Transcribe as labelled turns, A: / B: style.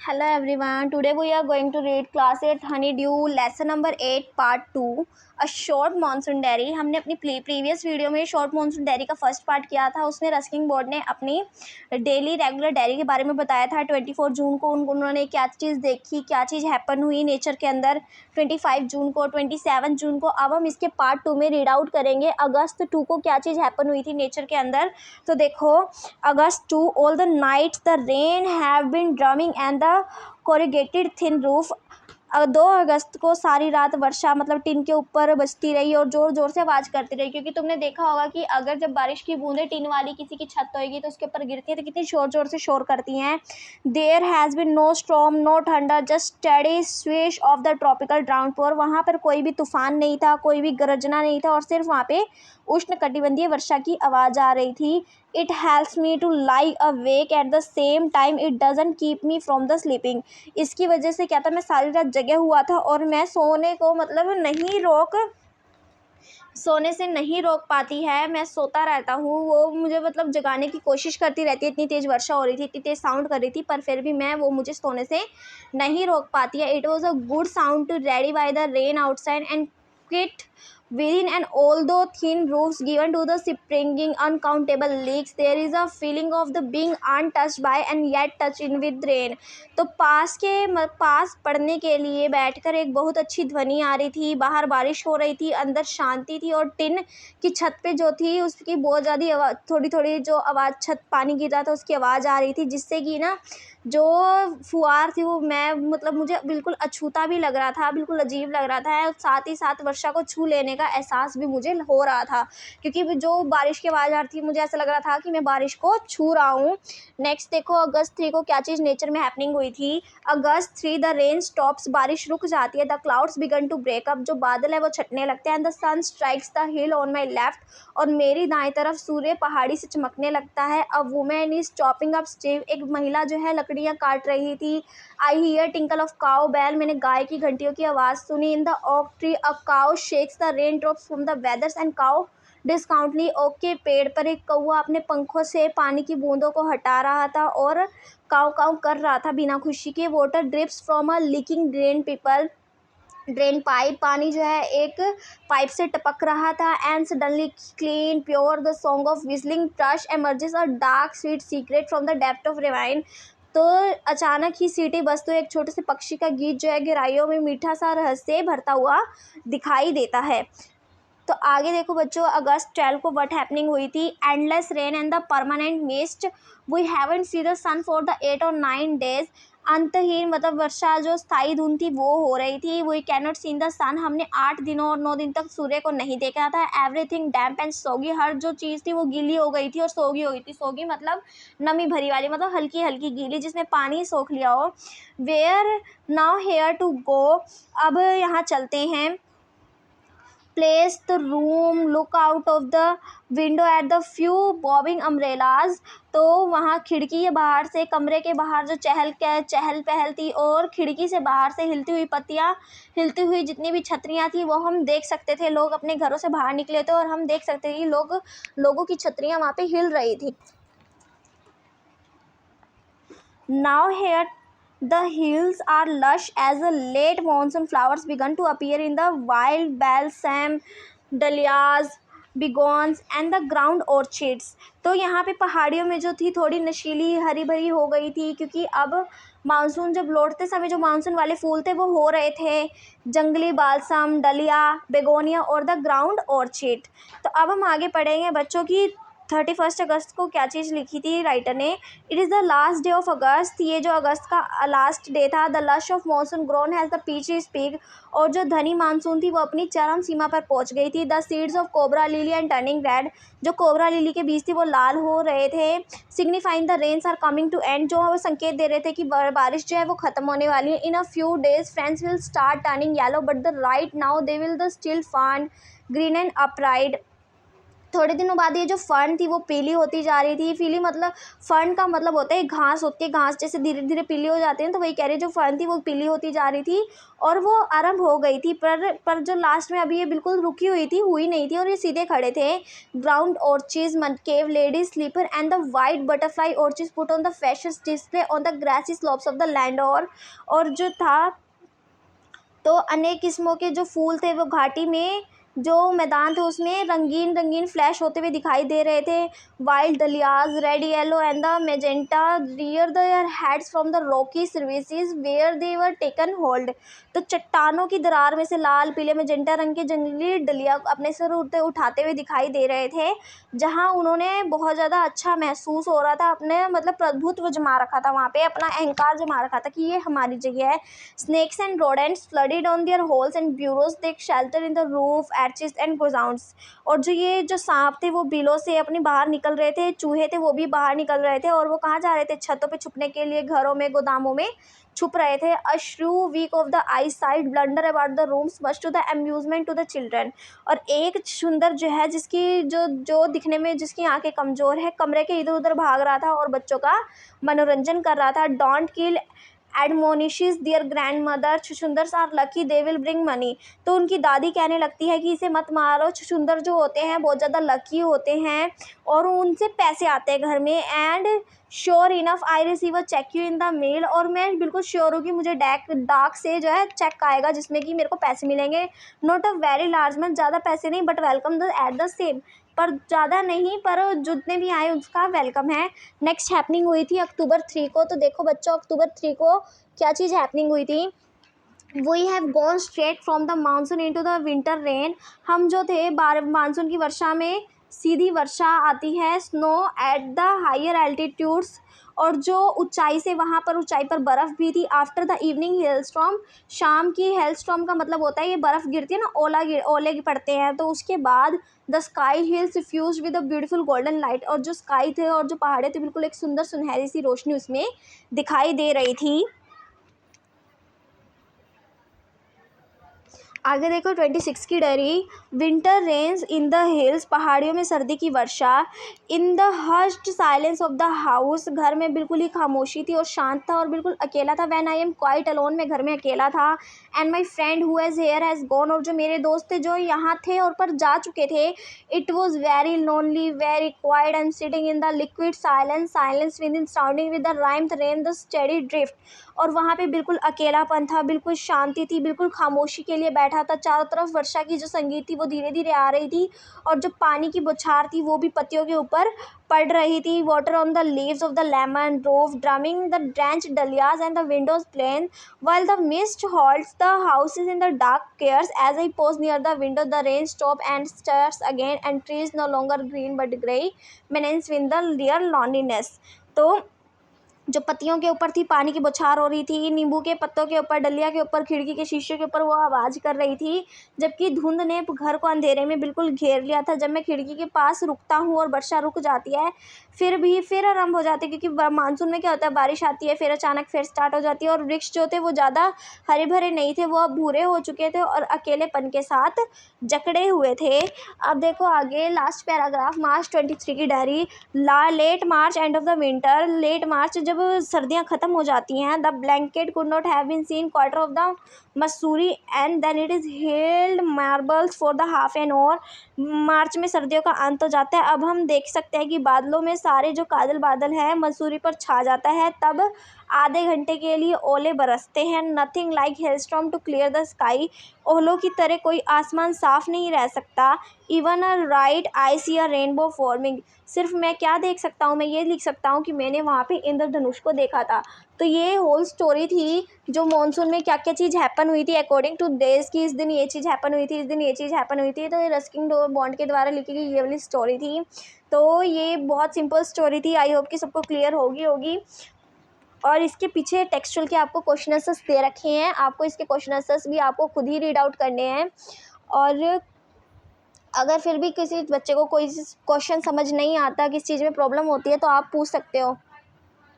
A: Hello everyone. Today we are going to read class 8 Honeydew lesson number 8 part 2 a short monsoon diary. हमने अपनी previous video में short monsoon diary का first part किया था. उसमें रस्किंग board ने अपनी डेली रेगुलर डायरी के बारे में बताया था. 24 जून को उन्होंने क्या चीज़ देखी, क्या चीज़ हैपन हुई नेचर के अंदर. 25 जून को, 27 जून को. अब हम इसके पार्ट 2 में रीड आउट करेंगे अगस्त 2 को क्या चीज़ हैपन हुई थी नेचर के अंदर. तो देखो, August 2 all the nights the rain have been drumming and the corrugated tin roof. 2 अगस्त को सारी रात वर्षा मतलब टिन के ऊपर बजती रही और ज़ोर ज़ोर से आवाज़ करती रही. क्योंकि तुमने देखा होगा कि अगर जब बारिश की बूंदें टिन वाली किसी की छत होएगी तो उसके ऊपर गिरती हैं तो कितनी ज़ोर ज़ोर से शोर करती हैं. There has been no storm, no thunder, just steady swish of the tropical downpour. वहाँ पर कोई भी तूफान नहीं था, कोई भी गरजना नहीं था और सिर्फ वहाँ पे उष्णकटिबंधीय वर्षा की आवाज़ आ रही थी. It helps me to lie awake at the same time it doesn't keep me from the sleeping. इसकी वजह से क्या था, मैं सारी रात जगे हुआ था और मैं सोने को मतलब सोने से नहीं रोक पाती है. मैं सोता रहता हूँ, वो मुझे मतलब जगाने की कोशिश करती रहती है. इतनी तेज़ वर्षा हो रही थी, इतनी तेज़ साउंड कर रही थी, पर फिर भी वो मुझे सोने से नहीं रोक पाती है. It was a good sound to ready by the rain outside and quit within, and although thin roofs given to the springing uncountable leaks, there is a feeling of the being untouched by and yet touched in with rain. तो पास पढ़ने के लिए बैठकर एक बहुत अच्छी ध्वनि आ रही थी. बाहर बारिश हो रही थी, अंदर शांति थी और टिन की छत पे जो थी उसकी बहुत ज़्यादा थोड़ी थोड़ी जो आवाज़, छत पानी गिर रहा था उसकी आवाज़ आ रही थी, जिससे कि ना जो फुहार थी वो मैं मतलब मुझे बिल्कुल अछूता भी लग रहा था, बिल्कुल अजीब लग रहा था. साथ ही साथ वर्षा को छू लेने का एहसास भी मुझे हो रहा था, क्योंकि जो बारिश की आवाज़ आ रही थी मुझे ऐसा लग रहा था कि मैं बारिश को छू रहा हूँ. नेक्स्ट देखो, अगस्त 3 को क्या चीज़ नेचर में हैपनिंग हुई थी. अगस्त 3 द रेन स्टॉप्स, बारिश रुक जाती है. The clouds began to break up, जो बादल है वो छटने लगते हैं. And the sun strikes the hill on my left, और मेरी दाएं तरफ सूर्य पहाड़ी से चमकने लगता है. A woman is chopping up sticks, एक महिला जो है लकड़ियाँ काट रही थी. I hear tinkle of cow bell, मैंने गाय की घंटियों की आवाज़ सुनी. In the oak tree a cow shakes the rain drops from the withers and cow disconsolately. Oak के पेड़ पर एक कौवा अपने पंखों से पानी की बूंदों को हटा रहा था और काउ काउ कर रहा था बिना खुशी के. Water drips from a leaking drain pipe, पानी जो है एक पाइप से टपक रहा था. And suddenly clean pure the song of whistling thrust emerges a dark sweet secret from the depth of rewind. तो अचानक ही सीटी बस तो एक छोटे से पक्षी का गीत जो है गहराइयों में मीठा सा रहस्य भरता हुआ दिखाई देता है. तो आगे देखो बच्चों, अगस्त 12 को व्हाट हैपनिंग हुई थी. Endless rain and the permanent mist, we haven't see the sun for the 8 और 9 डेज. अंतहीन मतलब वर्षा, जो स्थायी धुंध थी वो हो रही थी. We can not seen the sun, हमने 8 दिनों और 9 दिन तक सूर्य को नहीं देखा था. एवरीथिंग डैम्प एंड सोगी, हर जो चीज़ थी वो गीली हो गई थी और सोगी हो गई थी. सोगी मतलब नमी भरी वाली, मतलब हल्की हल्की गीली जिसमें पानी सोख लिया हो. Where now here to go, अब यहाँ चलते हैं. Place the room, look out of the window at the few bobbing umbrellas. तो वहाँ खिड़की के बाहर से, कमरे के बाहर जो चहल पहल थी और खिड़की से बाहर से हिलती हुई पत्तियाँ, हिलती हुई जितनी भी छतरियाँ थी वो हम देख सकते थे. लोग अपने घरों से बाहर निकले थे और हम देख सकते थे कि लोगों की छतरियाँ वहाँ पे हिल रही थी. Now here the hills are lush as the late monsoon flowers begun to appear in the wild balsam, dahlias, begons and the ground orchids. तो यहाँ पे पहाड़ियों में जो थी थोड़ी नशीली हरी भरी हो गई थी, क्योंकि अब मानसून जब लौटते समय जो मानसून वाले फूल थे वो हो रहे थे. जंगली बालसम, डलिया, बेगोनिया और द ग्राउंड ऑर्चिड. तो अब हम आगे पढ़ेंगे बच्चों की 31 अगस्त को क्या चीज़ लिखी थी राइटर ने. It is the last day of August, ये जो अगस्त का लास्ट डे था. The lush of monsoon grown has the peachy speak, और जो धनी मानसून थी वो अपनी चरम सीमा पर पहुंच गई थी. The seeds of cobra lily and turning red, जो कोबरा लिली के बीज थी वो लाल हो रहे थे. Signifying the rains are coming to end, जो वो संकेत दे रहे थे कि बारिश जो है वो खत्म होने वाली है. In a few days friends will start turning yellow but the right now they will the still fawn green and upright. थोड़े दिनों बाद ये जो फर्न थी वो पीली होती जा रही थी। पीली मतलब फर्न का मतलब होता है घास होती है, घास जैसे धीरे धीरे पीली हो जाती है, तो वही कह रही जो फर्न थी वो पीली होती जा रही थी और वो आरंभ हो गई थी। पर जो लास्ट में अभी ये बिल्कुल रुकी हुई थी, हुई नहीं थी और ये सीधे खड़े थे। Ground orchids, cave ladies slipper and the white butterfly orchids put on the fashions display on the grassy slopes of the land. और जो था तो अनेक किस्मों के जो फूल थे वो घाटी में जो मैदान थे उसमें रंगीन रंगीन फ्लैश होते हुए दिखाई दे रहे थे। Wild dahlias red yellow and the magenta rear their heads from the rocky crevices where they were taken hold. तो चट्टानों की दरार में से लाल पीले मेजेंटा रंग के जंगली डलिया अपने सर उठाते हुए दिखाई दे रहे थे, जहां उन्होंने बहुत ज़्यादा अच्छा महसूस हो रहा था, अपने मतलब प्रभुत्व जमा रखा था, वहाँ पे अपना अहंकार जमा रखा था कि ये हमारी जगह है। Snakes and rodents flooded on their holes and burrows take shelter in the roof, arches and grounds। और जो ये जो सांप थे वो बिलों से अपनी बाहर निकल रहे थे, चूहे थे वो भी बाहर निकल रहे थे और वो कहाँ जा रहे थे? छतों पे छुपने के लिए, घरों में, गोदामों में छुप रहे थे। A shrew weak of the eyesight blunder about the rooms much to the amusement to the children. और एक सुंदर जो है जिसकी जो दिखने में जिसकी आंखें कमज़ोर है, कमरे के इधर उधर भाग रहा था और बच्चों का मनोरंजन कर रहा था। Don't kill admonishes their grandmother, छुछुंदर्स are lucky they will bring money. तो उनकी दादी कहने लगती है कि इसे मत मारो, छुछुंदर जो होते हैं बहुत ज़्यादा लकी होते हैं और उनसे पैसे आते हैं घर में। And sure enough I receive a cheque you in the mail. और मैं बिल्कुल श्योर हूँ कि मुझे डाक से जो है चेक आएगा जिसमें कि मेरे को पैसे मिलेंगे। Not a very large amount, ज़्यादा पैसे नहीं, but welcome the eight the same, पर ज़्यादा नहीं, पर जितने भी आए उसका वेलकम है। नेक्स्ट हैपनिंग हुई थी अक्टूबर 3 को। तो देखो बच्चों, अक्टूबर 3 को क्या चीज़ हैपनिंग हुई थी? We have gone straight from the monsoon into the winter rain. हम जो थे मानसून की वर्षा में सीधी वर्षा आती है, snow at the higher altitudes, और जो ऊंचाई से वहाँ पर ऊंचाई पर बर्फ़ भी थी। आफ्टर द इवनिंग हेलस्टॉर्म, शाम की हेलस्टॉर्म का मतलब होता है ये बर्फ़ गिरती है ना, ओले पड़ते हैं। तो उसके बाद the sky hills fuse with a beautiful golden light, और जो स्काई थे और जो पहाड़े थे बिल्कुल एक सुंदर सुनहरी सी रोशनी उसमें दिखाई दे रही थी। आगे देखो 26 की diary. Winter rains in the hills, पहाड़ियों में सर्दी की वर्षा। In the hushed silence of the house, घर में बिल्कुल ही खामोशी थी और शांत था और बिल्कुल अकेला था। When I am quite alone, मैं घर में अकेला था। And my friend who has here has gone, और जो मेरे दोस्त थे जो यहाँ थे और पर जा चुके थे। It was very lonely very quiet and sitting in the liquid silence, silence with in sounding with the rhyme the rain the steady drift. और वहाँ पे बिल्कुल अकेलापन था, बिल्कुल शांति थी, बिल्कुल खामोशी के लिए बैठा था। चारों तरफ वर्षा की जो संगीत थी वो धीरे धीरे आ रही थी और जो पानी की बौछार थी वो भी पत्तियों के ऊपर पड़ रही थी। Water on the leaves of the lemon grove drumming the drenched dahlias and the windows pane while the mist halts the houses in the dark cares। As I pause near the window the rain stops and starts again and trees no longer green but grey menace with the real loneliness। तो जो पत्तियों के ऊपर थी पानी की बौछार हो रही थी, नींबू के पत्तों के ऊपर, डलिया के ऊपर, खिड़की के शीशे के ऊपर वो आवाज़ कर रही थी, जबकि धुंध ने घर को अंधेरे में बिल्कुल घेर लिया था। जब मैं खिड़की के पास रुकता हूँ और वर्षा रुक जाती है, फिर आरंभ हो जाती है, क्योंकि मानसून में क्या होता है, बारिश आती है फिर अचानक फिर स्टार्ट हो जाती है। और वृक्ष जो थे वो ज़्यादा हरे भरे नहीं थे, वो अब भूरे हो चुके थे और अकेलेपन के साथ जकड़े हुए थे। अब देखो आगे लास्ट पैराग्राफ, मार्च 23 की diary. Late March end of the winter, late March जब सर्दियां खत्म हो जाती हैं। The blanket could not have been seen quarter of the Mussoorie and then it is held marbles for the half an hour. मार्च में सर्दियों का अंत हो जाता है। अब हम देख सकते हैं कि बादलों में सारे जो कादल बादल हैं मसूरी पर छा जाता है। तब आधे घंटे के लिए ओले बरसते हैं। Nothing like hailstorm to clear the sky, ओलों की तरह कोई आसमान साफ नहीं रह सकता। Even a write I see a rainbow forming, सिर्फ मैं क्या देख सकता हूँ, मैं ये लिख सकता हूँ कि मैंने वहाँ पे इंद्रधनुष को देखा था। तो ये होल स्टोरी थी जो मॉनसून में क्या क्या चीज़ हैपन हुई थी अकॉर्डिंग टू डेज, की इस दिन ये चीज़ हैपन हुई थी, इस दिन ये चीज़ हैपन हुई थी। तो ये रस्किन बॉन्ड के द्वारा लिखी गई ये वाली स्टोरी थी। तो ये बहुत सिंपल स्टोरी थी, आई होप कि सबको क्लियर होगी। और इसके पीछे टेक्सचुअल के आपको क्वेश्चन आंसर्स दे रखे हैं, आपको इसके क्वेश्चन आंसर्स भी आपको खुद ही रीड आउट करने हैं। और अगर फिर भी किसी बच्चे को कोई क्वेश्चन समझ नहीं आता, किस चीज़ में प्रॉब्लम होती है, तो आप पूछ सकते हो।